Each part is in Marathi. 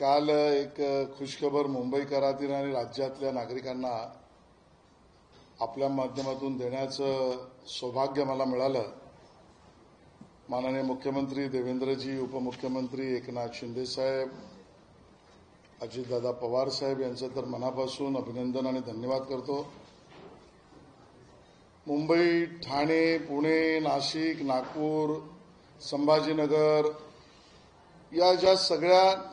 काल एक खुशखबर मुंबईकरातील आणि राज्यातल्या नागरिकांना आपल्या माध्यमातून देण्याचं सौभाग्य मला मिळालं। माननीय मुख्यमंत्री देवेंद्रजी, उपमुख्यमंत्री एकनाथ शिंदे साहेब, अजितदादा पवार साहेब यांचं तर मनापासून अभिनंदन आणि धन्यवाद करतो। मुंबई, ठाणे, पुणे, नाशिक, नागपूर, संभाजीनगर या ज्या सगळ्या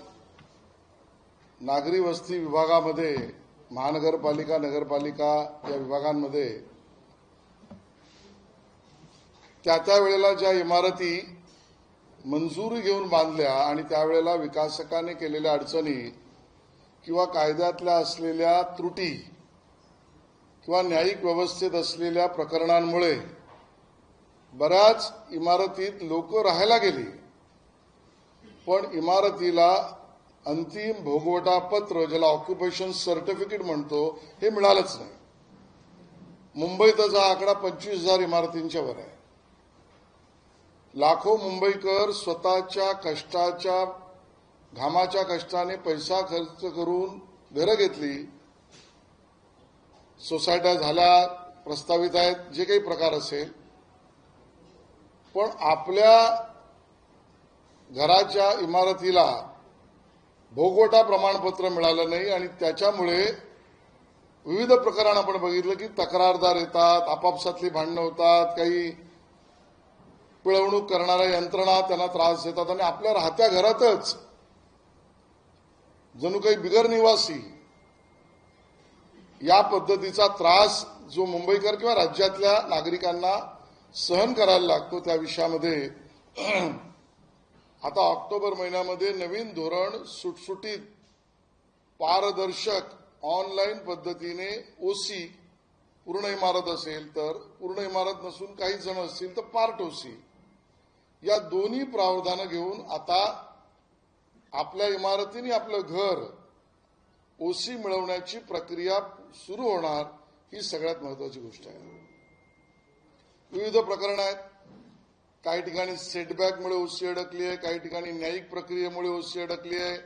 नागरी वस्ती विभागामध्ये, महानगरपालिका, नगरपालिका या विभागांमध्ये त्या वेळेला ज्या इमारती मंजुरी घेऊन बांधल्या आणि त्यावेळेला विकासकाने केलेल्या अडचणी किंवा कायद्यातल्या असलेल्या त्रुटी किंवा न्यायिक व्यवस्थेत असलेल्या प्रकरणांमुळे बऱ्याच इमारतीत लोक राहायला गेली, पण इमारतीला अंतिम भोगवटापत्र, ज्याला ऑक्युपेशन सर्टिफिकेट म्हणतो, हे मिळालंच नाही। मुंबईतच हा आकडा 25,000 इमारतींच्या वर आहे। लाखो मुंबईकर स्वतःच्या कष्टाच्या, घामाच्या कष्टाने पैसा खर्च करून घरं घेतली, सोसायट्या झाल्या, प्रस्तावित आहेत, जे काही प्रकार असेल, पण आपल्या घराच्या इमारतीला भोगवटा प्रमाणपत्र मिळालं नाही आणि त्याच्यामुळे विविध प्रकरण आपण बघितलं की तक्रारदार येतात, आपापसातली भांडणं होतात, काही पिळवणूक करणाऱ्या यंत्रणा त्यांना त्रास देतात आणि आपल्या राहत्या घरातच जणू काही बिगर निवासी या पद्धतीचा त्रास जो मुंबईकर किंवा राज्यातल्या नागरिकांना सहन करायला लागतो, त्या विषयामध्ये आता ऑक्टोबर महिन्यामध्ये नवीन धोरण सुटसुटीत, पारदर्शक, ऑनलाईन पद्धतीने ओसी, पूर्ण इमारत असेल तर, पूर्ण इमारत नसून काही जण असतील तर पार्ट ओसी, या दोन्ही प्रावधानं घेऊन आता आपल्या इमारतीने आपलं घर ओसी मिळवण्याची प्रक्रिया सुरू होणार। ही सगळ्यात महत्वाची गोष्ट आहे। विविध प्रकरणं आहेत, काही ठिकाणी सेटबॅकमुळे ओसी अडकली आहे, काही ठिकाणी न्यायिक प्रक्रियेमुळे ओसी अडकली आहे,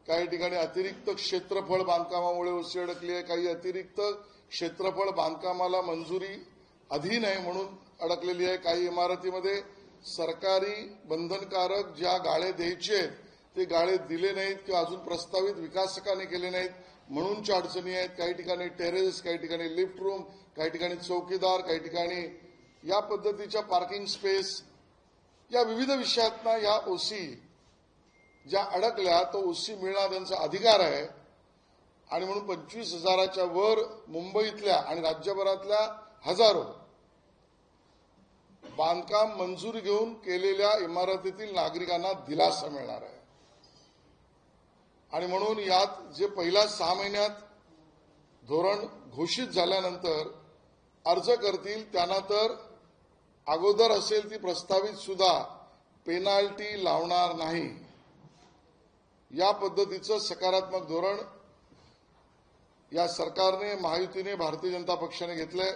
काही ठिकाणी अतिरिक्त क्षेत्रफळ बांधकामामुळे ओसी अडकली आहे, काही अतिरिक्त क्षेत्रफळ बांधकामाला मंजुरी अधीन आहे म्हणून अडकलेली आहे, काही इमारतीमध्ये सरकारी बंधनकारक ज्या गाळे द्यायचे आहेत ते गाळे दिले नाहीत किंवा अजून प्रस्तावित विकासकाने केले नाहीत म्हणूनच्या अडचणी आहेत, काही ठिकाणी टेरेस, काही ठिकाणी लिफ्ट रूम, काही ठिकाणी चौकीदार, काही ठिकाणी या पद्धतीच्या पार्किंग स्पेस, या विविध विषयातना या ओसी ज्या अडकल्या, तो ओसी मिळणं त्यांचा अधिकार आहे आणि म्हणून 25,000च्या वर मुंबईतल्या आणि राज्यभरातल्या हजारो बांधकाम मंजुरी घेऊन केलेल्या इमारतीतील नागरिकांना दिलासा मिळणार आहे। आणि म्हणून यात जे पहिल्या 6 महिन्यात धोरण घोषित झाल्यानंतर अर्ज करतील त्यांना तर अगोदर असेल ती प्रस्तावित सुद्धा पेनाल्टी लावणार नाही। या पद्धतीचं सकारात्मक धोरण या सरकारने, महायुतीने, भारतीय जनता पक्षाने घेतलंय।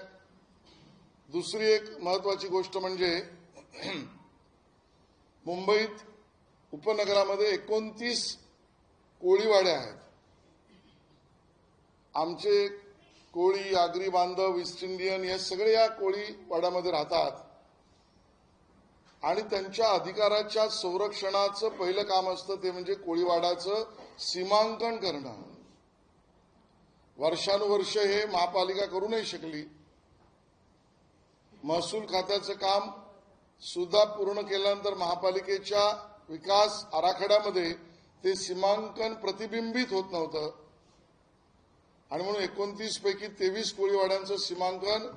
दुसरी एक महत्वाची गोष्ट म्हणजे मुंबईत उपनगरामध्ये 29 कोळीवाड्या आहेत। आमचे कोळी, आगरी बांधव, ईस्ट इंडियन हे सगळे या कोळीवाड्यामध्ये राहतात आणि त्यांच्या अधिकाराच्या संरक्षणाचं पहिलं काम असतं ते म्हणजे कोळीवाड्याचं सीमांकन करणं। वर्षानुवर्ष हे महापालिका करू नाही शकली। महसूल खात्याचं काम सुद्धा पूर्ण केल्यानंतर महापालिकेच्या विकास आराखड्यामध्ये ते सीमांकन प्रतिबिंबित होत नव्हतं आणि म्हणून 29 पैकी 23 कोळीवाड्यांचं सीमांकन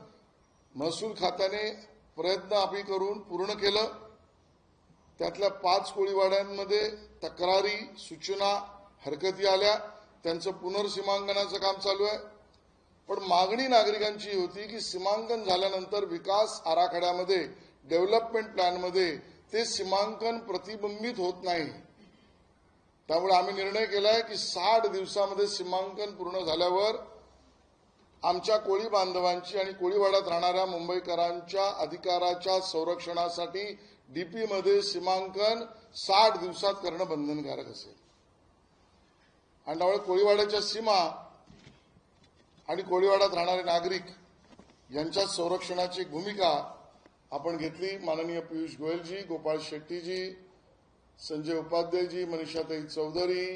महसूल खात्याने प्रयत्न करून पूर्ण केलं। त्यातल्या 5 कोळीवाड्यांमध्ये तक्रारी, सूचना, हरकती आल्या, त्यांचं पुनर्सीमांकनाचं काम चालू आहे। पण मागणी नागरिकांची होती की सीमांकन झाल्यानंतर विकास आराखड्यामध्ये, डेव्हलपमेंट प्लॅनमध्ये ते सीमांकन प्रतिबिंबित होत नाही। त्यामुळे आम्ही निर्णय केलाय की 60 दिवसामध्ये सीमांकन पूर्ण झाल्यावर आमच्या कोळी बांधवांची आणि कोळीवाड्यात राहणाऱ्या मुंबईकरांच्या अधिकाराच्या संरक्षणासाठी डीपी मध्ये सीमांकन 60 दिवसात करणं बंधनकारक असेल। आणि त्यामुळे कोळीवाड्याच्या सीमा आणि कोळीवाड्यात राहणारे नागरिक यांच्या संरक्षणाची भूमिका आपण घेतली. माननीय पियुष गोयलजी, गोपाळ शेट्टीजी, संजय उपाध्यायजी, मनीषाताई चौधरी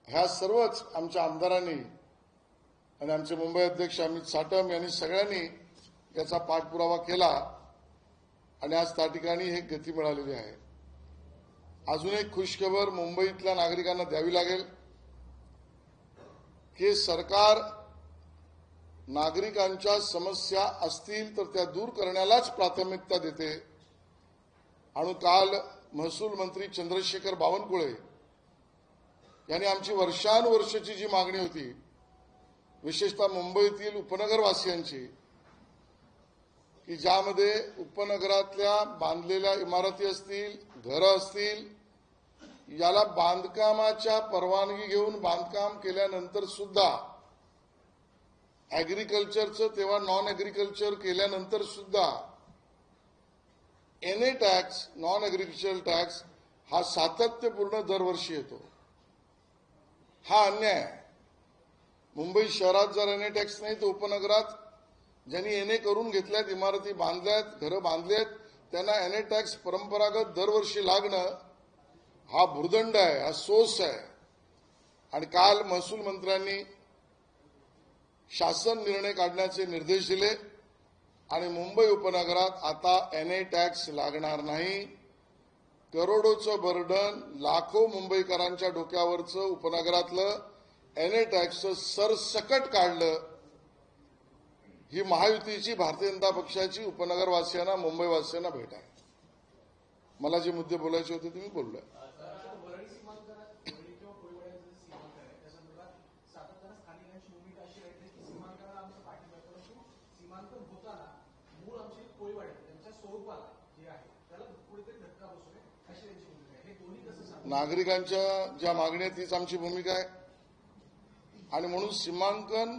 ह्या सर्वच आमच्या आमदारांनी आणि आमचे मुंबई अध्यक्ष अमित साटम यांनी सगळ्यांनी याचा पाठपुरावा केला आणि आज त्या ठिकाणी हे गती मिळालेली आहे. अजून एक खुशखबर मुंबईतल्या नागरिकांना द्यावी लागेल की सरकार नागरिकांच्या समस्या असतील तर त्या दूर करण्यालाच प्राथमिकता देते. आणि काल महसूल मंत्री चंद्रशेखर बावनकुळे यांनी आमची वर्षानुवर्षाची जी मागणी होती, विशेषतः मुंबईतील उपनगरवासियांची, की ज्यामध्ये उपनगरातल्या बांधलेल्या इमारती असतील, घरं असतील, याला बांधकामाच्या परवानगी घेऊन बांधकाम केल्यानंतर सुद्धा ॲग्रिकल्चरचं तेव्हा नॉन ॲग्रिकल्चर केल्यानंतर सुद्धा NA tax, non agriculture tax हा सातत्यपूर्ण दरवर्षी येतो. हा अन्याय आहे. मुंबई शहरात जर एनए टॅक्स नाही तर उपनगरात ज्यांनी एनए करून घेतल्यात, इमारती बांधल्यात, घरं बांधलेत, त्यांना एनए टॅक्स परंपरागत दरवर्षी लागणं हा भुर्दंड आहे, हा सोस आहे. आणि काल महसूल मंत्र्यांनी शासन निर्णय काढण्याचे निर्देश दिले आणि मुंबई उपनगरात आता एनए टॅक्स लागणार नाही. करोडोचं बर्डन, लाखो मुंबईकरांच्या डोक्यावरचं उपनगरातलं एनए टॅक्सचं सरसकट काढलं. ही महायुतीची भारतीय जनता पक्षाची उपनगरवासियांना, मुंबईवासियांना भेट आहे. मला जे मुद्दे बोलायचे होते ते मी बोललोय. नागरिकांच्या ज्या मागण्या तीच आमची भूमिका आहे आणि म्हणून सीमांकन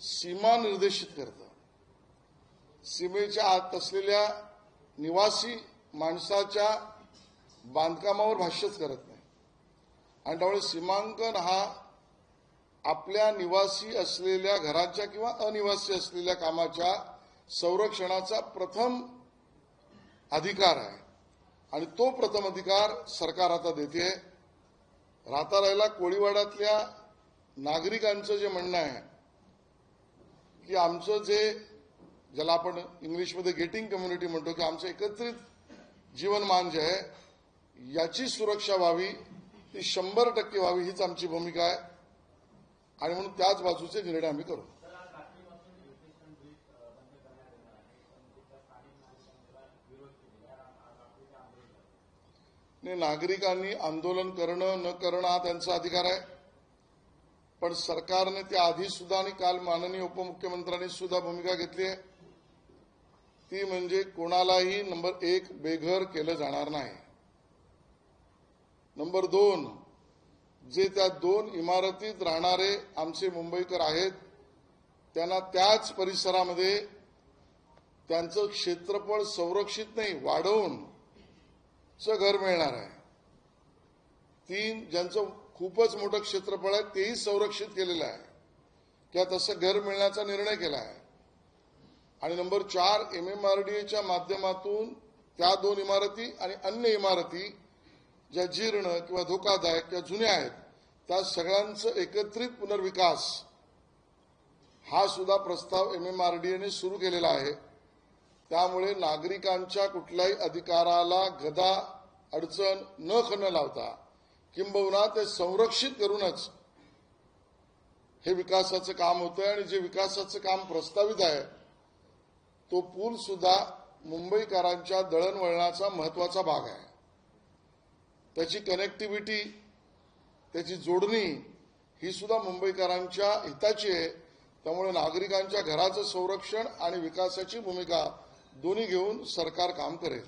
सीमा निर्देशित करतं. सीमेच्या आत असलेल्या निवासी माणसाच्या बांधकामावर भाष्यच करत नाही. आणि त्यामुळे सीमांकन हा आपल्या निवासी असलेल्या घराच्या किंवा अनिवासी असलेल्या कामाच्या संरक्षणाचा प्रथम अधिकार आहे आणि तो प्रथम अधिकार सरकार आता देते. राहता राहिला कोळीवाड्यातल्या नागरिकांचं जे म्हणणं आहे की आमचं जे, ज्याला आपण इंग्लिशमध्ये गेटिंग कम्युनिटी म्हणतो, की आमचं एकत्रित जीवनमान जे आहे याची सुरक्षा व्हावी, ती 100% व्हावी, हीच आमची भूमिका आहे आणि म्हणून त्याच बाजूचे निर्णय आम्ही करू. नागरिकांनी आंदोलन करणं न करणं हा त्यांचा अधिकार आहे, पण सरकारने त्याआधी सुद्धा आणि काल माननीय उपमुख्यमंत्र्यांनी सुद्धा भूमिका घेतली आहे. ती म्हणजे कोणालाही नंबर 1 बेघर केलं जाणार नाही. नंबर 2, जे त्या 2 इमारतीत राहणारे आमचे मुंबईकर आहेत त्यांना त्याच परिसरामध्ये त्यांचं क्षेत्रफळ संरक्षित नाही वाढवून घर मिळणार आहे. 3, ज्यांचं खूपच मोठं क्षेत्रफळ आहे तेही संरक्षित केलेलं आहे किंवा तसं घर मिळण्याचा निर्णय केला आहे. आणि नंबर 4, MMRDAच्या माध्यमातून त्या 2 इमारती आणि अन्य इमारती ज्या जीर्ण किंवा धोकादायक किंवा जुन्या आहेत त्या सगळ्यांचं एकत्रित पुनर्विकास हा सुद्धा प्रस्ताव MMRDAने सुरू केलेला आहे. त्यामुळे नागरिकांच्या कुठल्याही अधिकाराला गदा अडचण न लावता किंबहुना ते संरक्षित करूनच हे विकासाचं काम होतंय. आणि जे विकासाचं काम प्रस्तावित आहे तो पूल सुद्धा मुंबईकरांच्या दळणवळणाचा महत्वाचा भाग आहे. त्याची कनेक्टिव्हिटी, त्याची जोडणी ही सुद्धा मुंबईकरांच्या हिताची आहे. त्यामुळे नागरिकांच्या घराचं संरक्षण आणि विकासाची भूमिका दोन्ही घेऊन सरकार काम करेल.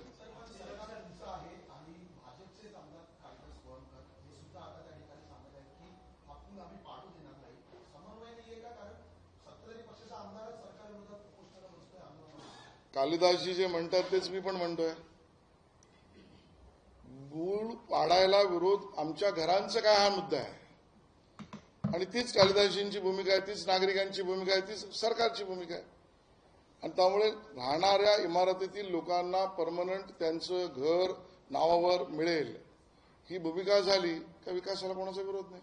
कालिदासजी जे म्हणतात तेच मी पण म्हणतोय. गुळ पाडायला विरोध, आमच्या घरांचा काय हा मुद्दा आहे. आणि तीच कालिदासजींची भूमिका आहे, तीच नागरिकांची भूमिका आहे, तीच सरकारची भूमिका आहे. आणि त्यामुळे राहणाऱ्या इमारतीतील लोकांना परमनंट त्यांचं घर नावावर मिळेल ही भूमिका झाली का विकासाला कोणाचा विरोध नाही.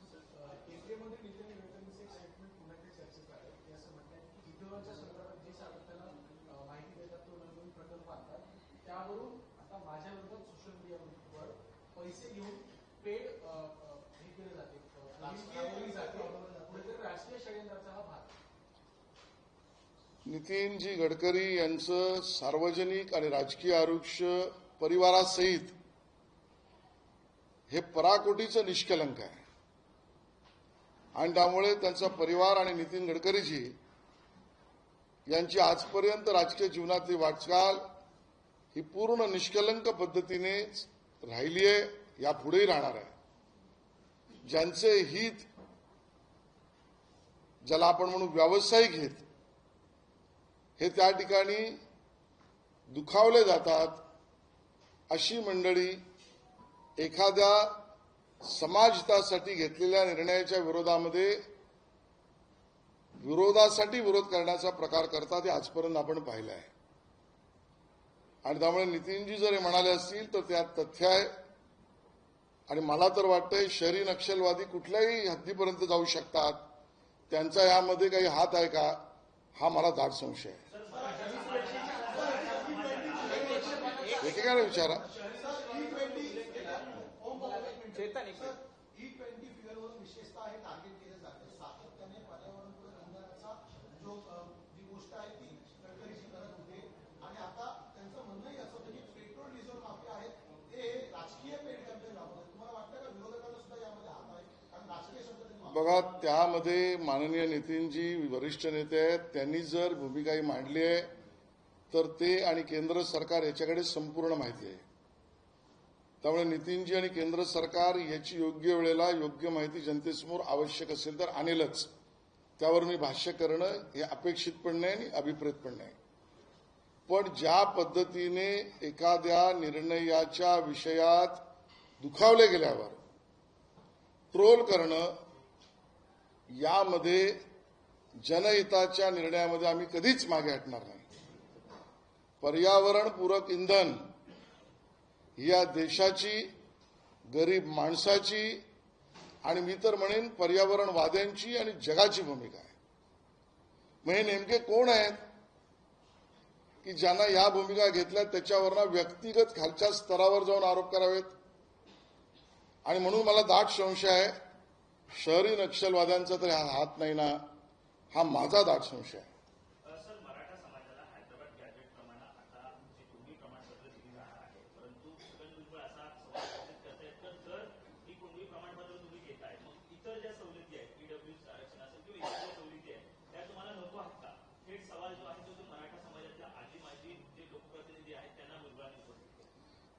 केंद्रीय मंत्री नितीन गडकरींचे एक स्टेटमेंट पुन्हा ते चर्चेत आले ते असं म्हणतात की विद्युताच्या संदर्भात जे सातत्यानं माहिती देतात तो नवीन प्रकल्प आणतात त्यावरून आता माझ्या विरोधात सोशल मीडियावर पैसे घेऊन पेड हे केले जाते कुठेतरी राजकीय षडयंत्राचा हा भाग. नितीनजी गडकरी यांचं सार्वजनिक आणि राजकीय आयुष्य परिवारासहित हे पराकोटीचं निष्कलंक आहे. आणि त्यामुळे त्यांचा परिवार आणि नितीन गडकरीजी यांची आजपर्यंत राजकीय जीवनातली वाटचाल ही पूर्ण निष्कलंक पद्धतीने राहिली आहे, यापुढेही राहणार आहे. ज्यांचे हित ज्याला आपण म्हणू व्यावसायिक हित हे त्या ठिकाणी दुखावले जातात अशी मंडळी एखाद्या समाजहितासाठी घेतलेल्या निर्णयाच्या विरोधासाठी विरोध करण्याचा प्रकार करतात हे आजपर्यंत आपण पाहिलं आहे. आणि त्यामुळे नितीनजी जर हे म्हणाले असतील तर त्यात तथ्य आहे. आणि मला तर वाटतंय शहरी नक्षलवादी कुठल्याही हद्दीपर्यंत जाऊ शकतात, त्यांचा यामध्ये काही हात आहे का हा मला दाट संशय आहे. एकेकाने विचारा. E20 फिगरवरून विशेषतः हे टार्गेट केलं जातं. सातत्याने पर्यावरणपूरक इंधनाचा जो जी गोष्ट आहे ती गडकरीशी करत होते आणि आता त्यांचं म्हणणंही असं होतं की पेट्रोल डिझेल माफिया आहेत ते राजकीय पेट कॅम्पेन राबवतात. तुम्हाला वाटतं का विरोधकांना सुद्धा यामध्ये हात आहे? कारण राजकीय शब्द बघा, त्यामध्ये माननीय नितीनजी वरिष्ठ नेते आहेत, त्यांनी जर भूमिका ही मांडली आहे तर ते आणि केंद्र सरकार याच्याकडे संपूर्ण माहिती आहे. त्यामुळे नितीनजी आणि केंद्र सरकार याची योग्य वेळेला योग्य माहिती जनतेसमोर आवश्यक असेल तर आणेलच. त्यावर मी भाष्य करणं हे अपेक्षित पण नाही आणि अभिप्रेत पण नाही. पण ज्या पद्धतीने एखाद्या निर्णयाच्या विषयात दुखावले गेल्यावर ट्रोल करणं, यामध्ये जनहिताच्या निर्णयामध्ये आम्ही कधीच मागे हटणार नाही. पर्यावरणपूरक इंधन या देशाची, गरीब माणसाची आणि मी तर म्हणेन पर्यावरणवाद्यांची आणि जगाची भूमिका आहे. मग हे नेमके कोण आहेत की ज्यांना या भूमिका घेतल्या त्याच्यावरनं व्यक्तिगत खालच्या स्तरावर जाऊन आरोप करावेत? आणि म्हणून मला दाट संशय आहे शहरी नक्षलवाद्यांचा तर हात नाही ना, हा माझा दाट संशय आहे.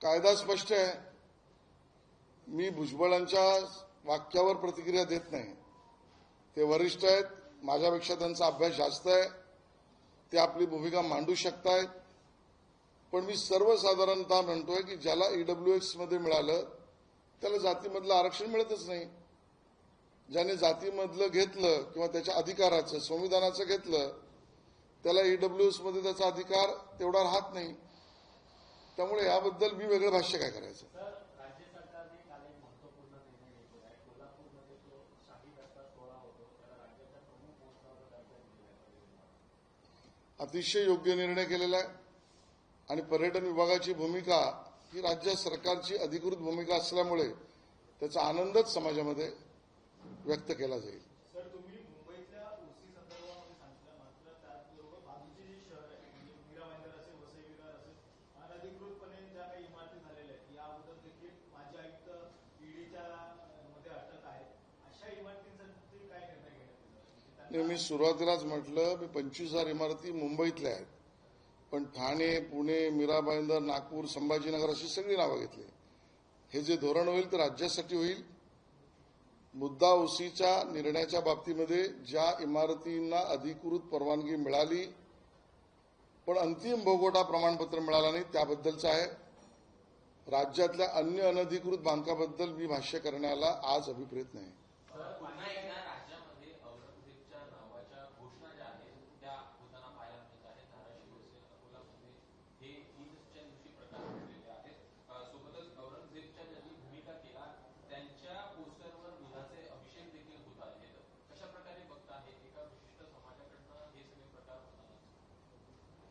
कायदा स्पष्ट आहे. मी भुजबळांच्या वाक्यावर प्रतिक्रिया देत नाही. ते वरिष्ठ आहेत, माझ्यापेक्षा त्यांचा अभ्यास जास्त आहे, ते आपली भूमिका मांडू शकतायत. पण मी सर्वसाधारणतः म्हणतोय की ज्याला ईडब्ल्यूएक्स मध्ये मिळालं त्याला जातीमधलं आरक्षण मिळतच नाही. ज्याने जातीमधलं घेतलं किंवा त्याच्या अधिकाराचं संविधानाचं घेतलं त्याला ईडब्ल्यूएस मध्ये त्याचा अधिकार तेवढा राहत नाही. त्यामुळे याबद्दल मी वेगळं भाष्य काय करायचं. राज्य सरकारने काल एक महत्वपूर्ण निर्णय घेतला आहे. कोल्हापूरमध्ये जो शाही दसरा सोहळा होतो त्याला राज्याच्या प्रमुख महोत्सवाचा दर्जा दिलेला आहे. अतिशय योग्य निर्णय केलेला आहे. आणि पर्यटन विभागाची भूमिका ही राज्य सरकारची अधिकृत भूमिका असल्यामुळे त्याचा आनंदच समाजामध्ये व्यक्त केला जाईल. सर, तुम्ही मुंबईतल्या ओसी संदर्भामध्ये सांगितलं, मात्र त्याचबरोबर बाजूचे जे शहर आहे म्हणजे मीरा भाईंदर असेल, वसई विरार असेल, अनधिकृतपणे ज्या काही इमारती झालेल्या आहेत या अगोदर देखील माजी आयुक्त ईडीच्या मध्ये अटक आहे. अशा इमारतींसाठी काय निर्णय घेण्यात येईल? मी सुरुवातीलाच म्हटलं, मी 25,000 इमारती मुंबईतल्या आहेत, पण ठाणे, पुणे, मीरा भाईंदर, नागपूर, संभाजीनगर अशी सगळी नावं घेतली. हे जे धोरण होईल ते राज्यासाठी होईल. मुद्दा ओसीच्या निर्णयाच्या बाबतीमध्ये ज्या इमारतींना अधिकृत परवानगी मिळाली पण अंतिम भोगवटा प्रमाणपत्र मिळाला नाही त्याबद्दलचं आहे. राज्यातल्या अन्य अनधिकृत बांधकामाबद्दल मी भाष्य करण्याला आज अभिप्रेत नाही.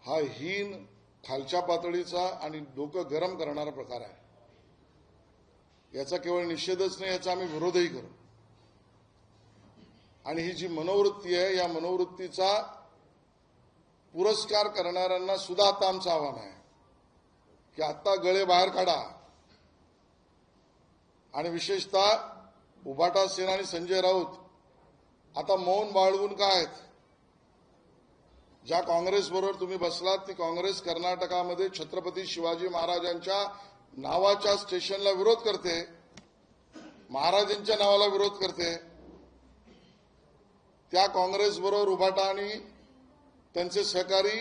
हा हीन, खालच्या पातळीचा आणि डोकं गरम करणारा प्रकार आहे. याचा केवळ निषेधच नाही, याचा आम्ही विरोधही करू. आणि ही जी मनोवृत्ती आहे, या मनोवृत्तीचा पुरस्कार करणाऱ्यांना सुद्धा आता आमचं आव्हान आहे की आता गळे बाहेर काढा आणि विशेषतः उभाटा सेना आणि संजय राऊत आता मौन बाळगून काय आहेत. ज्या काँग्रेसबरोबर तुम्ही बसलात ती काँग्रेस कर्नाटकामध्ये छत्रपती शिवाजी महाराजांच्या नावाच्या स्टेशनला विरोध करते, महाराजांच्या नावाला विरोध करते. त्या काँग्रेसबरोबर उभाटा आणि त्यांचे सहकारी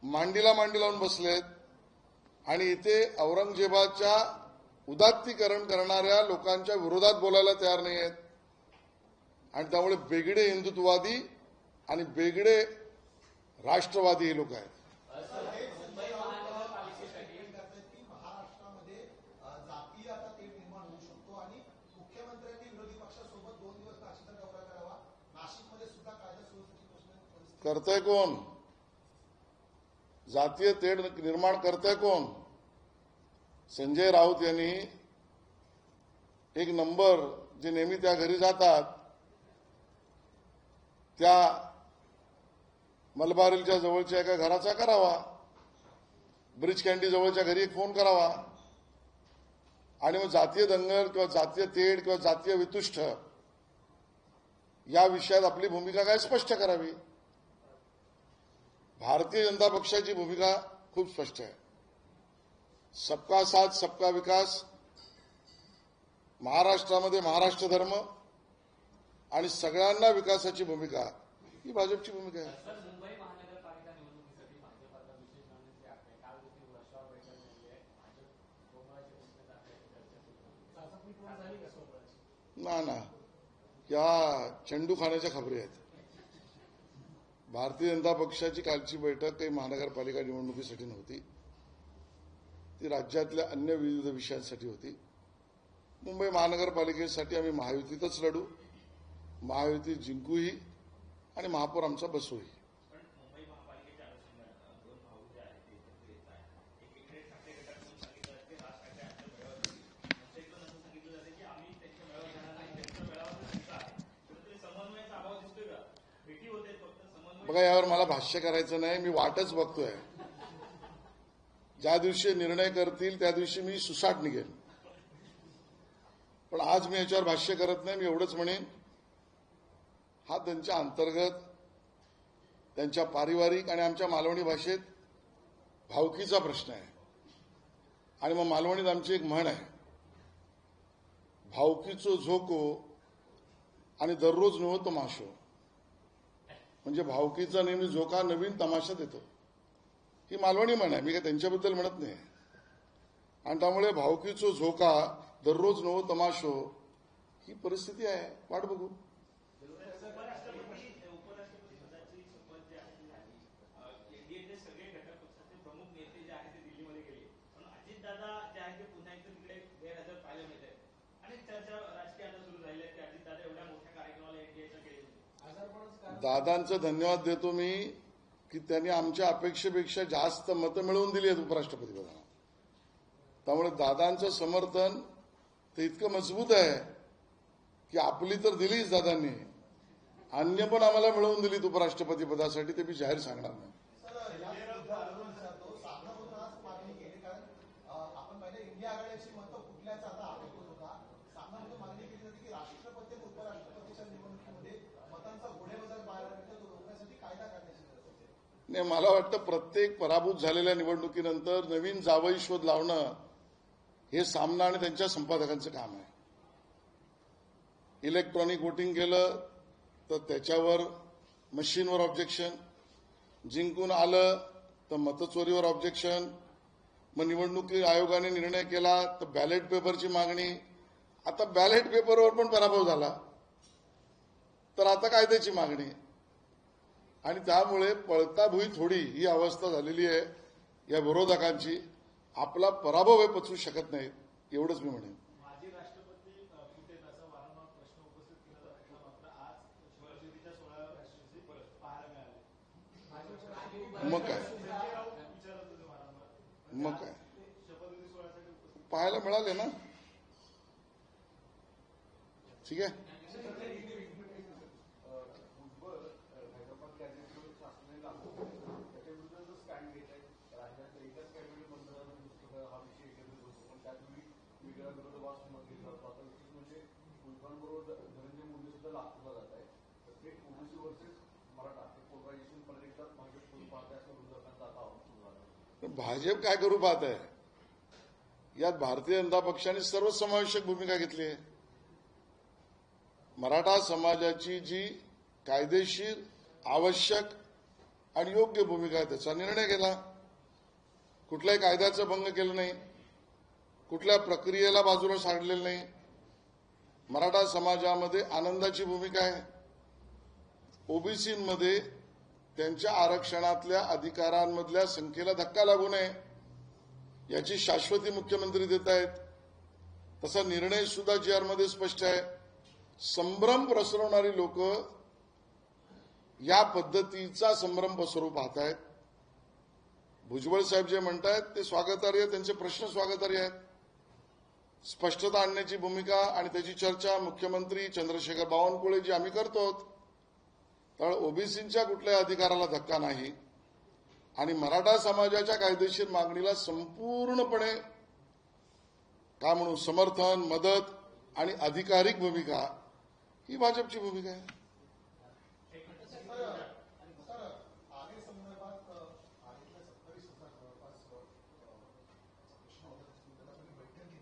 मांडीला मांडी लावून बसलेत आणि इथे औरंगजेबाच्या उदात्तीकरण करणाऱ्या लोकांच्या विरोधात बोलायला तयार नाही आहेत. आणि त्यामुळे बेगडे हिंदुत्ववादी आणि बेगडे राष्ट्रवादी हे लोक आहेत. महाराष्ट्रामध्ये जातीय आता तेढ निर्माण होऊ शकतो आणि मुख्यमंत्र्यांनी विरोधी पक्षासोबत 2 दिवस नाशिकचा दौरा करावा. नाशिकमध्ये सुद्धा कायदा सुव्यवस्थेची प्रश्न करतंय कोण? जातीय तेढ निर्माण करतंय कोण? संजय राऊत यांनी एक नंबर जे नेहमी त्या घरी जातात त्या मलबारीलच्या जवळच्या एका घराचा करावा, ब्रिज कॅन्डी जवळच्या घरी एक फोन करावा आणि मग जातीय दंगल किंवा जातीय तेढ किंवा जातीय वितुष्ट या विषयात आपली भूमिका काय स्पष्ट करावी. भारतीय जनता पक्षाची भूमिका खूप स्पष्ट आहे. सबका साथ सबका विकास, महाराष्ट्रामध्ये महाराष्ट्र धर्म आणि सगळ्यांना विकासाची भूमिका ही भाजपची भूमिका आहे. मुंबई महानगरपालिका निवडणुकीसाठी भाजपचा विशेष रणनीती आखली. काल देखील वर्षावर बैठक झाली आहे. भाजप गोंधळाची भूमिका दाखवायची चर्चा सुरू आहे. ना या चेंडू खाण्याच्या खबरी आहेत. भारतीय जनता पक्षाची कालची बैठक काही महानगरपालिका निवडणुकीसाठी नव्हती, ती राज्यातल्या अन्य विविध विषयांसाठी होती. मुंबई महानगरपालिकेसाठी आम्ही महायुतीतच लढू, महायुतीत जिंकूही आणि महापौर आमचा बसूही. मुंबई महापालिकेच्या अनुषंगाने 2 भाऊ जे आहेत ते एकत्र येत आहेत. एकीकडे ठाकरे गटाकडून सांगितलं जाते राज ठाकरे यांच्या मेळाव्यात आमच्याकडून असं सांगितलं जाते की आम्ही त्यांच्या मेळाव्यात जाणार नाही, त्यांच्या मेळाव्यात त्यांचा आहे. कुठेतरी समन्वयाचा अभाव दिसतोय का? भेटी होते फक्त समन्वय. बघा, यावर मला भाष्य करायचं नाही, मी वाटच बघतोय. ज्या दिवशी निर्णय करतील त्या दिवशी मी सुसाट निघेन, पण आज मी याच्यावर भाष्य करत नाही. मी एवढंच म्हणेन, हा त्यांच्या अंतर्गत त्यांच्या पारिवारिक आणि आमच्या मालवणी भाषेत भावकीचा प्रश्न आहे. आणि मग मालवणीत आमची एक म्हण आहे, भावकीचो झोको आणि दररोज नवो तमाशो. म्हणजे भावकीचा नेहमी झोका नवीन तमाशात येतो, ही मालवणी म्हण आहे. मी काय त्यांच्याबद्दल म्हणत नाही. आणि त्यामुळे भावकीचो झोका दररोज नवो तमाशो ही परिस्थिती आहे. वाट बघू. उपराष्ट्रपती पदाची शपथ जी आहे ती झाली. एनडीएचे सगळे घटक पक्षाचे प्रमुख नेते जे आहेत ते दिल्लीमध्ये गेले, पण अजितदादा जे आहेत ते पुन्हा एकदा तिकडे गैरहजर पाहायला मिळत आहेत. आणि चर्चा राजकीय आता सुरू झाली आहे की अजितदादा एवढ्या मोठ्या कार्यक्रमाला एनडीएच्या गेले. दादांचं धन्यवाद देतो मी की त्यांनी आमच्या अपेक्षेपेक्षा जास्त मतं मिळवून दिली आहेत उपराष्ट्रपती पदाला. त्यामुळे दादांचं समर्थन ते इतकं मजबूत आहे की आपली तर दिलीच दादांनी, अन्य पण आम्हाला मिळवून दिलीत उपराष्ट्रपती पदासाठी, ते मी जाहीर सांगणार नाही. मागणी केली कारण आपण पहिले इंडिया आघाडीची मतं फुटल्याचा आता आरोप होता. सामनामध्ये मागणी केली जाते की राष्ट्रपती आणि उपराष्ट्रपतीच्या निवडणुकीमध्ये मतांचा घोडेबाजार बाहेर तो रोखण्यासाठी कायदा काढण्याची गरज आहे. नाही, मला वाटतं प्रत्येक पराभूत झालेल्या निवडणुकीनंतर नवीन जावई शोध लावणं हे सामना आणि त्यांच्या संपादकांचं काम आहे. इलेक्ट्रॉनिक वोटिंग केलं तर त्याच्यावर मशीनवर ऑब्जेक्शन, जिंकून आलं तर मतचोरीवर ऑब्जेक्शन, मग निवडणुकी आयोगाने निर्णय केला तर बॅलेट पेपरची मागणी. आता बॅलेट पेपरवर पण पराभव झाला तर आता कायद्याची मागणी. आणि त्यामुळे पळता भुई थोडी ही अवस्था झालेली आहे या विरोधकांची. आपला पराभव हे पचवू शकत नाहीत, एवढंच मी म्हणेन. माजी राष्ट्रपती फुटेल असा वारंवार प्रश्न उपस्थित केला जातो, मात्र आज शिवसेनेच्या 16व्या राष्ट्रपती पाहायला मिळाले. मग काय मग काय पाहायला मिळाले ना. ठीक आहे. भाजप काय करू पाहत आहे, यात भारतीय जनता पक्षाने सर्वसमावेशक भूमिका घेतली आहे. मराठा समाजाची जी कायदेशीर, आवश्यक आणि योग्य भूमिका आहे त्याचा निर्णय घेतला. कुठल्याही कायद्याचं भंग केलं नाही, कुठल्या प्रक्रियेला बाजूला सारलेलं नाही. मराठा समाजामध्ये आनंदाची भूमिका आहे. ओबीसीमध्ये त्यांच्या आरक्षणातल्या अधिकारांमधल्या संख्येला धक्का लागू नये याची शाश्वती मुख्यमंत्री देत आहेत. तसा निर्णय सुद्धा जी आरमध्ये स्पष्ट आहे. संभ्रम पसरवणारी लोक या पद्धतीचा संभ्रम पसरवू पाहत आहेत. भुजबळ साहेब जे म्हणतायत ते स्वागतार्ह आहे, त्यांचे प्रश्न स्वागतार्ह आहेत. स्पष्टता आणण्याची भूमिका आणि त्याची चर्चा मुख्यमंत्री चंद्रशेखर बावनकुळे जी आम्ही करतो. त्यामुळे ओबीसींच्या कुठल्याही अधिकाराला धक्का नाही आणि मराठा समाजाच्या कायदेशीर मागणीला संपूर्णपणे काय म्हणू समर्थन, मदत आणि अधिकारिक भूमिका ही भाजपची भूमिका आहे.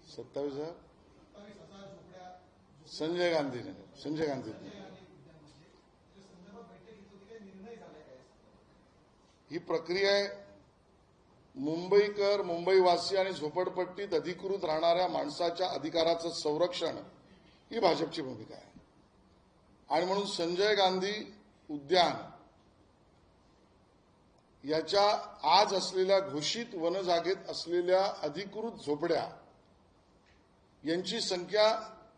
सत्तावीस संजय गांधी ही प्रक्रिया आहे. मुंबईकर, मुंबईवासी आणि झोपडपट्टीत अधिकृत राहणाऱ्या माणसाच्या अधिकाराचं संरक्षण ही भाजपची भूमिका आहे. आणि म्हणून संजय गांधी उद्यान याच्या आज असलेल्या घोषित वनजागेत असलेल्या अधिकृत झोपड्या यांची संख्या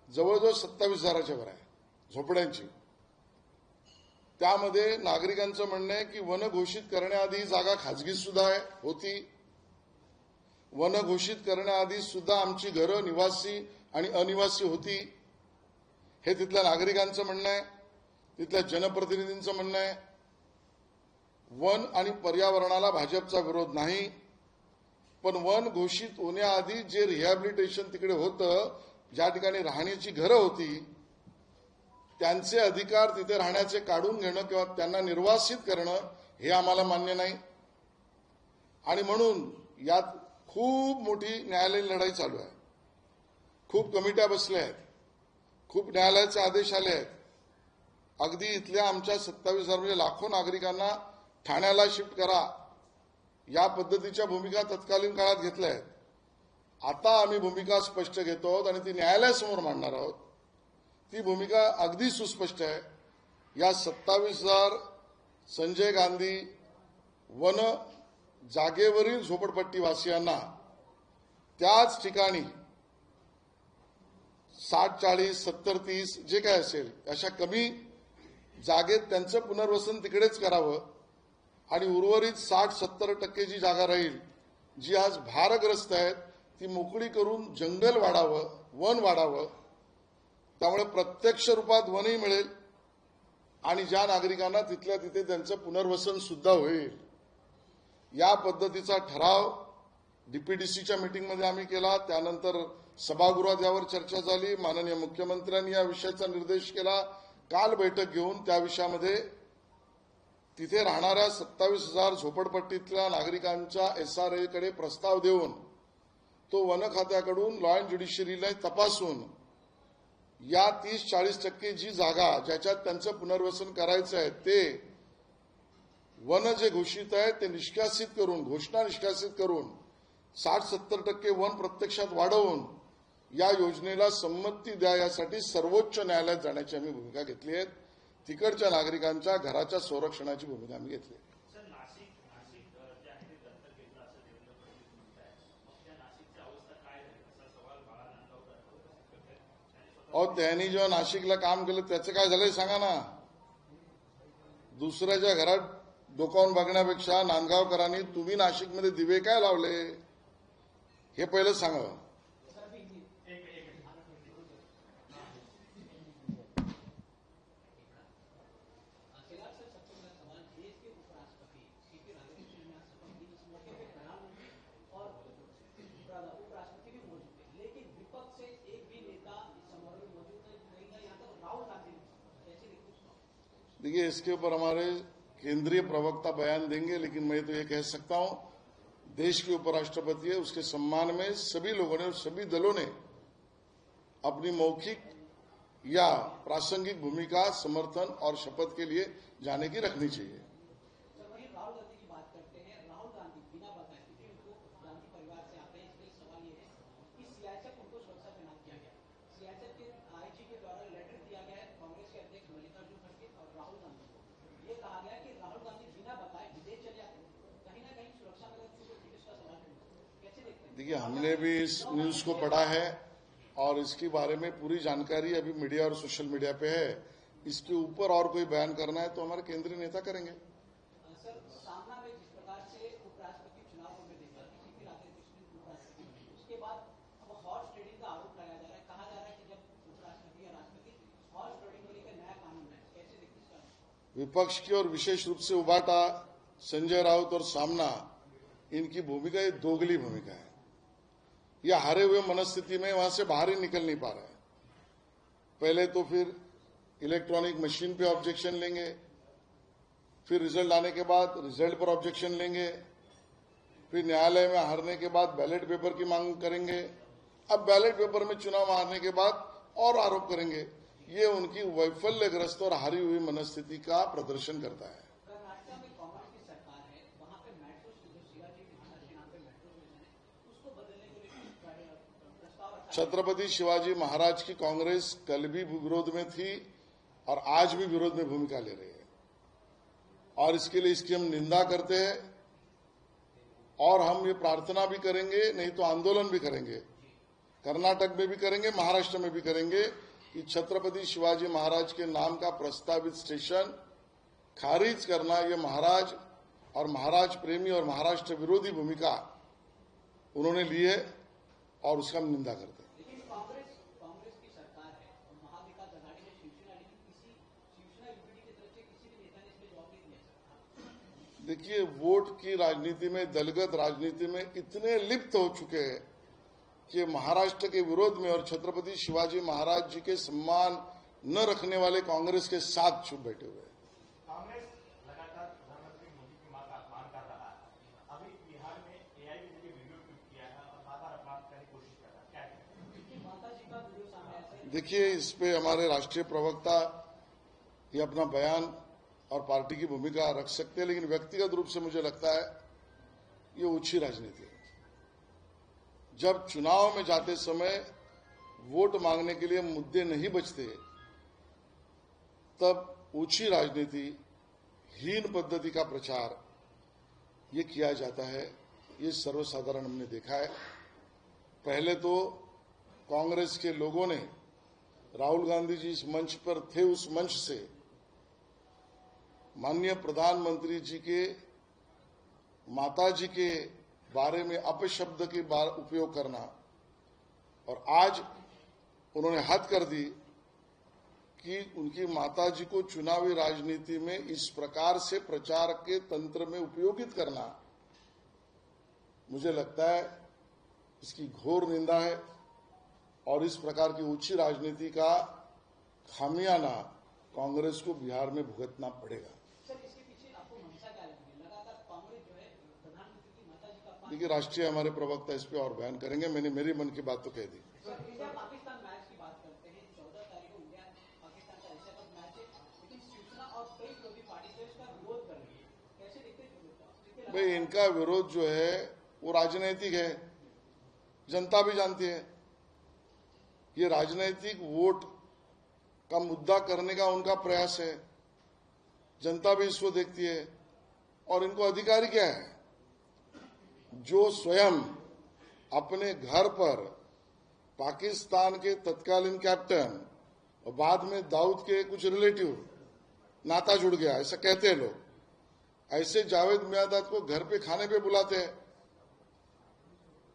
जवळजवळ 27,000च्या वर आहे झोपड्यांची. त्यामध्ये नागरिकांचं म्हणणं आहे की वन घोषित करण्याआधी जागा खाजगी सुद्धा होती. वन घोषित करण्याआधी सुद्धा आमची घरं निवासी आणि अनिवासी होती. हे तिथल्या नागरिकांचं म्हणणं आहे, तिथल्या जनप्रतिनिधींचं म्हणणं आहे. वन आणि पर्यावरणाला भाजपचा विरोध नाही, पण वन घोषित होण्याआधी जे रिहॅबिलिटेशन तिकडे होतं, ज्या ठिकाणी राहण्याची घरं होती, त्यांचे अधिकार तिथे राहण्याचे काढून घेणं किंवा त्यांना निर्वासित करणं हे आम्हाला मान्य नाही. आणि म्हणून यात खूप मोठी न्यायालयीन लढाई चालू आहे. खूप कमिट्या बसल्या आहेत, खूप न्यायालयाचे आदेश आले आहेत. अगदी इथल्या आमच्या 27,000 म्हणजे लाखो नागरिकांना ठाण्याला शिफ्ट करा या पद्धतीच्या भूमिका तत्कालीन काळात घेतल्या आहेत. आता आम्ही भूमिका स्पष्ट घेतो आहोत आणि ती न्यायालयासमोर मांडणार आहोत. ती भूमिका अगदी सुस्पष्ट आहे. या 27,000 संजय गांधी वन जागेवरील झोपडपट्टीवासियांना त्याच ठिकाणी 60-40, 70-30 जे काय असेल अशा कमी जागेत त्यांचं पुनर्वसन तिकडेच करावं आणि उर्वरित 60-70% जी जागा राहील, जी आज भारग्रस्त आहेत, ती मोकळी करून जंगल वाढावं, वन वाढावं. त्यामुळे प्रत्यक्ष रूपात वनही मिळेल आणि ज्या नागरिकांना तिथल्या तिथे त्यांचं पुनर्वसन सुद्धा होईल. या पद्धतीचा ठराव डीपीडीसीच्या मीटिंगमध्ये आम्ही केला. त्यानंतर सभागृहात यावर चर्चा झाली. माननीय मुख्यमंत्र्यांनी या विषयाचा निर्देश केला. काल बैठक घेऊन त्या विषयामध्ये तिथे राहणाऱ्या 27,000 झोपडपट्टीतल्या नागरिकांच्या SRA कडे प्रस्ताव देऊन तो वन खात्याकडून लॉ अँड ज्युडिशियरीला तपासून या 30-40% जी जागा ज्याच्यात त्यांचं पुनर्वसन करायचं आहे ते वन जे घोषित आहे ते निष्कासित करून, घोषणा निष्कासित करून 60-70% वन प्रत्यक्षात वाढवून या योजनेला संमती द्या यासाठी सर्वोच्च न्यायालयात जाण्याची आम्ही भूमिका घेतली आहे. तिकडच्या नागरिकांच्या घराच्या संरक्षणाची भूमिका आम्ही घेतली. त्यांनी जेव्हा नाशिकला काम केलं त्याचं काय झालंय सांगा ना. दुसऱ्याच्या घरात डोकावून बघण्यापेक्षा नांदगावकरांनी तुम्ही नाशिकमध्ये दिवे काय लावले हे पहिलं सांगावं. उपराष्ट्रपति भी मौजूद थे, लेकिन विपक्ष से एक भी नेता इस समारोह में मौजूद नहीं था, यहाँ तक राहुल गांधी कैसे देखते? देखिए, इसके ऊपर हमारे केंद्रीय प्रवक्ता बयान देंगे, लेकिन मैं तो ये कह सकता हूं, देश के उपराष्ट्रपति है, उसके सम्मान में सभी लोगों ने और सभी दलों ने अपनी मौखिक या प्रासंगिक भूमिका, समर्थन और शपथ के लिए जाने की रखनी चाहिए. सर, वहीं राहुल गांधी की बात करते हैं. राहुल गांधी बिना बताए, क्योंकि उनको गांधी परिवार से आते हैं, इसलिए सवाल ये है कि सीआईएसएफ उनको सुरक्षा तैनात किया गया. सीआईएसएफ के आईजी के द्वारा लेटर दिया गया है कांग्रेस के अध्यक्ष मल्लिकार्जुन खड़गे और राहुल गांधी को. ये कहा गया कि राहुल गांधी बिना बताए विदेश चले जाते हैं. कहीं ना कहीं सुरक्षा में इसका सवाल कैसे देखते हैं? देखिए, हमने भी इस न्यूज को पढ़ा है और इसके बारे में पूरी जानकारी अभी मीडिया और सोशल मीडिया पे है. इसके ऊपर और कोई बयान करना है तो हमारे केंद्रीय नेता करेंगे. सर, सामना में जिस प्रकार से उपराष्ट्रपति चुनाव में देखा, सीपी राधाकृष्णन उपराष्ट्रपति, उसके बाद अब हॉर्स ट्रेडिंग का आरोप लगाया जा रहा है. कहा जा रहा है कि जब उपराष्ट्रपति या राष्ट्रपति हॉर्स ट्रेडिंग को लेकर नया कानून है, कैसे देखते हैं इसका? विपक्ष की और विशेष रूप से उबाटा, संजय राउत और सामना, इनकी भूमिका ये दोगली भूमिका है. यह हारे हुए मनस्थिति में वहां से बाहर ही निकल नहीं पा रहा है. पहले तो फिर इलेक्ट्रॉनिक मशीन पे ऑब्जेक्शन लेंगे, फिर रिजल्ट आने के बाद रिजल्ट पर ऑब्जेक्शन लेंगे, फिर न्यायालय में हारने के बाद बैलेट पेपर की मांग करेंगे, अब बैलेट पेपर में चुनाव हारने के बाद और आरोप करेंगे. ये उनकी वैफल्यग्रस्त और हारी हुई मनस्थिति का प्रदर्शन करता है. कर्नाटक में कांग्रेस की सरकार है, वहां पे मेट्रो जो शिवाजी महाराज के नाम पे मेट्रो स्टेशन है, उसको बदलने के लिए प्रस्ताव रखा. छत्रपति शिवाजी महाराज की कांग्रेस कल भी विरोध में थी और आज भी विरोध में भूमिका ले रही है और इसके लिए इसकी हम निंदा करते हैं और हम ये प्रार्थना भी करेंगे, नहीं तो आंदोलन भी करेंगे. कर्नाटक में भी करेंगे, महाराष्ट्र में भी करेंगे कि छत्रपति शिवाजी महाराज के नाम का प्रस्तावित स्टेशन खारिज करना, ये महाराज और महाराज प्रेमी और महाराष्ट्र विरोधी भूमिका उन्होंने ली है और उसका हम निंदा करते हैं. लेकिन कांग्रेस की सरकार है और महाविकास आघाड़ी में शिवसेना, लेकिन शिवसेना यूपीडी की तरफ से किसी भी नेता ने इसमें जवाब नहीं दिया. देखिए, वोट की राजनीति में, दलगत राजनीति में इतने लिप्त हो चुके हैं कि महाराष्ट्र के विरोध में और छत्रपति शिवाजी महाराज जी के सम्मान न रखने वाले कांग्रेस के साथ चुप बैठे हुए हैं. कांग्रेस लगातार प्रधानमंत्री मोदी की मां का अपमान कर रहा है. अभी बिहार में एआई ने वीडियो ट्वीट किया है और बार-बार अपमान करने की कोशिश कर रहा है. क्या कहेंगे? माता जी का वीडियो सामने आया है. देखिए, इस पे हमारे राष्ट्रीय प्रवक्ता ये अपना बयान और पार्टी की भूमिका रख सकते हैं, लेकिन व्यक्तिगत रूप से मुझे लगता है ये ओछी राजनीति है. जब चुनाव में जाते समय वोट मांगने के लिए मुद्दे नहीं बचते, तब ओछी राजनीति, हीन पद्धति का प्रचार ये किया जाता है. ये सर्वसाधारण हमने देखा है. पहले तो कांग्रेस के लोगों ने, राहुल गांधी जी इस मंच पर थे, उस मंच से माननीय प्रधानमंत्री जी के माता जी के बारे में अपशब्द के उपयोग करना, और आज उन्होंने हद कर दी कि उनकी माता जी को चुनावी राजनीति में इस प्रकार से प्रचार के तंत्र में उपयोगित करना, मुझे लगता है इसकी घोर निंदा है और इस प्रकार की ऊंची राजनीति का खामियाना कांग्रेस को बिहार में भुगतना पड़ेगा. सर, इसके पीछे आपको मंशा क्या लगती है? लगातार कांग्रेस जो है प्रधानमंत्री की माता जी का अपमान. देखिए, राष्ट्रीय हमारे प्रवक्ता इस पे और बयान करेंगे. मैंने मेरी मन की बात तो कह दी. सर, इंडिया पाकिस्तान मैच की बात करते हैं. 14 तारीख को इंडिया पाकिस्तान का एशिया कप मैच है, लेकिन शिवसेना और कई विरोधी पार्टी से इसका विरोध कर रही है. कैसे देखते हैं? भाई, इनका विरोध जो है वो राजनीतिक है, जनता भी जानती है. ये राजनीतिक वोट का मुद्दा करने का उनका प्रयास है, जनता भी इसको देखती है. और इनको अधिकार क्या है? जो स्वयं अपने घर पर पाकिस्तान के तत्कालीन कैप्टन और बाद में दाऊद के कुछ रिलेटिव नाता जुड़ गया, ऐसा कहते हैं लोग, ऐसे जावेद मियांदाद को घर पे खाने पे बुलाते हैं.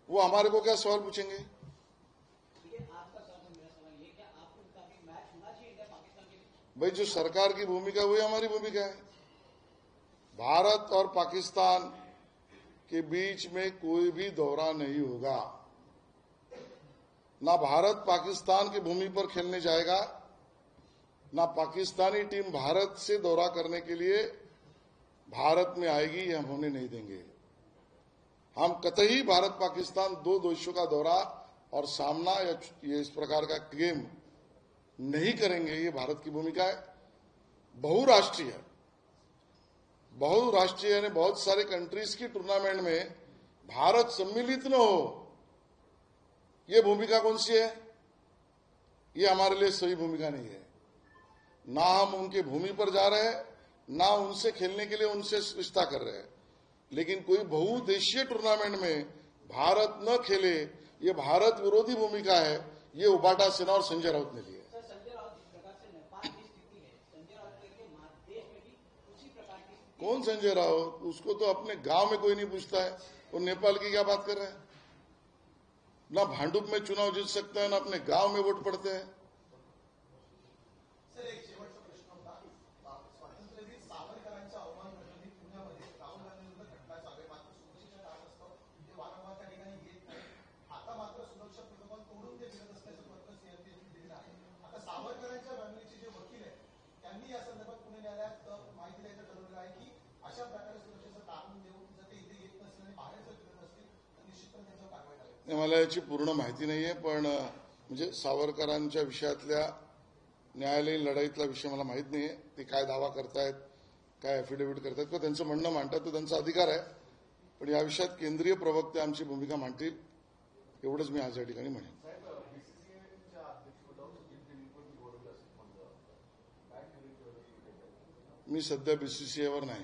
वो हमारे को क्या सवाल पूछेंगे? आपका सवाल है, मेरा सवाल ये क्या आपको मुताबिक मैच होना चाहिए इंडिया पाकिस्तान के बीच? भाई जो सरकार की भूमिका वही हमारी भूमिका है। भारत और पाकिस्तान के बीच में कोई भी दौरा नहीं होगा। ना भारत पाकिस्तान की भूमि पर खेलने जाएगा, ना पाकिस्तानी टीम भारत से दौरा करने के लिए भारत में आएगी, ये हम होने नहीं देंगे। हम कतई भारत पाकिस्तान दो देशों का दौरा और सामना या ये इस प्रकार का गेम नहीं करेंगे, ये भारत की भूमिका है। बहुराष्ट्रीय यानी बहुत सारे कंट्रीज की टूर्नामेंट में भारत सम्मिलित न हो, ये भूमिका कौन सी है? ये हमारे लिए सही भूमिका नहीं है। ना हम उनके भूमि पर जा रहे हैं, ना उनसे खेलने के लिए उनसे रिश्ता कर रहे हैं। लेकिन कोई बहुदेशीय टूर्नामेंट में भारत न खेले, ये भारत विरोधी भूमिका है। ये उबाटा सिन्हा और संजय राउत ने ली है। सर, संजय राउत जिस प्रकार से नेपाल की स्थिति है, संजय राउत के देश में भी उसी प्रकार की स्थिति। कौन संजय राउत? उसको तो अपने गांव में कोई नहीं पूछता है। वो नेपाल की क्या बात कर रहे हैं? ना भांडुप में चुनाव जीत सकता है, ना अपने गांव में वोट पड़ते हैं। सर, एक शेवटचा प्रश्न होता. स्वातंत्र्यवीर सावरकरांचा अवमान प्रकरणी पुण्यामध्ये राहुल गांधींविरुद्ध खटला चालू आहे. मात्र सुरक्षेच्या कारणास्तव ते वारंवार त्या ठिकाणी येत नाही. आता मात्र सुरक्षा प्रोटोकॉल तोडून ते फिरत असल्याचं पत्र सीआरपीएफने दिलेलं आहे. आता सावरकरांच्या फॅमिलीचे जे वकील आहेत त्यांनी या संदर्भात पुणे न्यायालयात माहिती द्यायचं ठरवलं आहे की अशा प्रकारे सुरक्षेचं कारण देऊन जर ते इथे येत नसतील आणि बाहेर जर फिरत असतील तर निश्चितपणे त्यांच्यावर कारवाई करावी. मला याची पूर्ण माहिती नाहीये, पण म्हणजे सावरकरांच्या विषयातल्या न्यायालयीन लढाईतला विषय मला माहित नाहीये. ते काय दावा करतायत, काय अफिडेव्हिट करतायत किंवा त्यांचं म्हणणं मांडतात, तो त्यांचा अधिकार आहे. पण या विषयात केंद्रीय प्रवक्ते आमची भूमिका मांडतील, एवढंच मी आज या ठिकाणी म्हणेन. मी सध्या बीसीसीआयवर नाही.